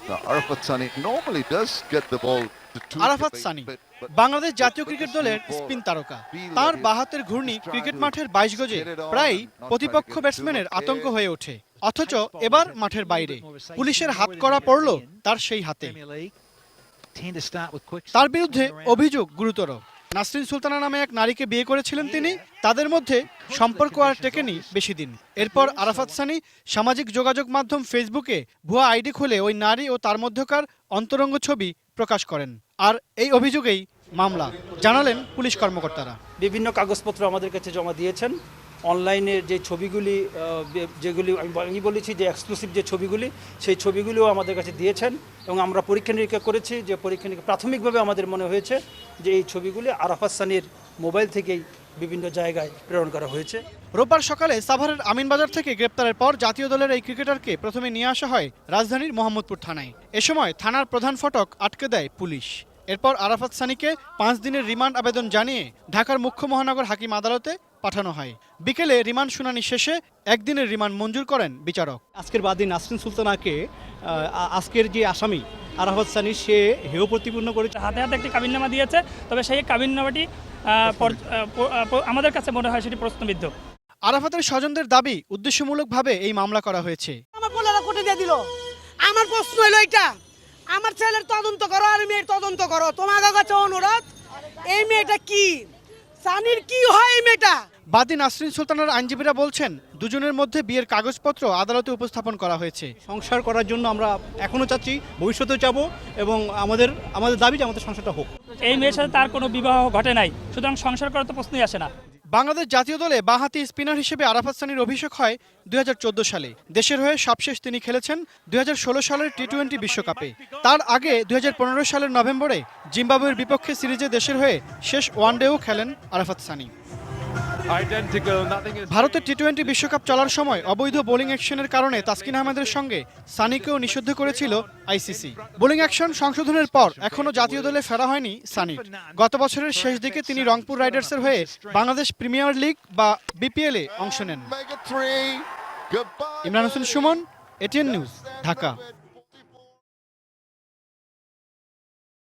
আরাফাত সানি বাংলাদেশ জাতীয় ক্রিকেট দলের স্পিন তারকা। তার বাহাতের ঘূর্ণি ক্রিকেট মাঠের 22 গজে প্রায় প্রতিপক্ষ ব্যাটসম্যানের আতঙ্ক হয়ে ওঠে। অথচ এবার মাঠের বাইরে পুলিশের হাত করা পড়ল তার সেই হাতে। তার বিরুদ্ধে অভিযোগ গুরুতর। নাসরিন সুলতানা নামে এক নারীকে বিয়ে করেছিলেন তিনি। তাদের মধ্যে সম্পর্ক আর টেকেনি বেশি দিন। এরপর আরাফাত সানি সামাজিক যোগাযোগ মাধ্যম ফেসবুকে ভুয়া আইডি খুলে ওই নারী ও তার মধ্যকার অন্তরঙ্গ ছবি প্রকাশ করেন। আর এই অভিযোগেই মামলা, জানালেন পুলিশ কর্মকর্তারা। বিভিন্ন কাগজপত্র আমাদের কাছে জমা দিয়েছেন। অনলাইনের যে ছবিগুলি, যেগুলি আমি বলেছি যে এক্সক্লুসিভ যে ছবিগুলি, সেই ছবিগুলিও আমাদের কাছে দিয়েছেন এবং আমরা পরীক্ষা নিরীক্ষা করেছি। যে পরীক্ষা নিরীক্ষা প্রাথমিকভাবে আমাদের মনে হয়েছে যে এই ছবিগুলি আরাফাত সানির মোবাইল থেকেই বিভিন্ন জায়গায় প্রেরণ করা হয়েছে। রোববার সকালে সাভারের আমিনবাজার থেকে গ্রেপ্তারের পর জাতীয় দলের এই ক্রিকেটারকে প্রথমে নিয়ে আসা হয় রাজধানীর মোহাম্মদপুর থানায়। এ সময় থানার প্রধান ফটক আটকে দেয় পুলিশ। এরপর আরাফাত সানিকে 5 দিনের রিমান্ড আবেদন জানিয়ে ঢাকার মুখ্য মহানগর হাকিম আদালতে পাঠানো হয়। বিকেলে রিমান্ড শুনানি শেষে 1 দিনের রিমান্ড মঞ্জুর করেন বিচারক। আজকের বাদী নাসরিন সুলতানাকে আজকের যে আসামি আরাফাত সানি সে হেয় প্রতিপূর্ণ করেছে। হাতে হাতে একটি কাবিননামা দিয়েছে, তবে সেই কাবিননামাটি আমাদের কাছে মনে হয় সেটি প্রশ্নবিদ্ধ। আরাফাতের স্বজনদের দাবি উদ্দেশ্যমূলকভাবে এই মামলা করা হয়েছে। আমার বলেরা কোটে দিয়ে দিল। আমার প্রশ্ন হলো এটা, আমার ছেলের তদন্ত করো আর মেয়ের তদন্ত করো। তোমার কাছে অনুরোধ, এই মেয়েটা কি, সানির কি হয় এই মেয়েটা? বাদী নাসরিন সুলতানার আইনজীবীরা বলছেন দুজনের মধ্যে বিয়ের কাগজপত্র আদালতে উপস্থাপন করা হয়েছে। সংসার করার জন্য আমরা এখনও চাচ্ছি, ভবিষ্যতেও চাবো এবং আমাদের দাবি যে আমাদের সংসারটা হোক। এই মেয়ের সাথে তার কোনো বিবাহ ঘটে নাই, সুতরাং সংসার করার তো প্রশ্নই আসে না। বাংলাদেশ জাতীয় দলে বাঁহাতি স্পিনার হিসেবে আরাফাত সানির অভিষেক হয় 2014 সালে। দেশের হয়ে সবশেষ তিনি খেলেছেন 2016 সালের টি-20 বিশ্বকাপে। তার আগে 2015 সালের নভেম্বরে জিম্বাবুয়ের বিপক্ষে সিরিজে দেশের হয়ে শেষ ওয়ানডেও খেলেন আরাফাত সানি। ভারতের টি-20 বিশ্বকাপ চলার সময় অবৈধ বোলিং অ্যাকশনের কারণে তাসকিন আহমেদের সঙ্গে সানিকেও নিষিদ্ধ করেছিল আইসিসি। বোলিং অ্যাকশন সংশোধনের পর এখনও জাতীয় দলে ফেরা হয়নি সানির। গত বছরের শেষ দিকে তিনি রংপুর রাইডার্সের হয়ে বাংলাদেশ প্রিমিয়ার লিগ বা বিপিএলে অংশ নেন। Imran Hossain Suman, ATN news, Dhaka.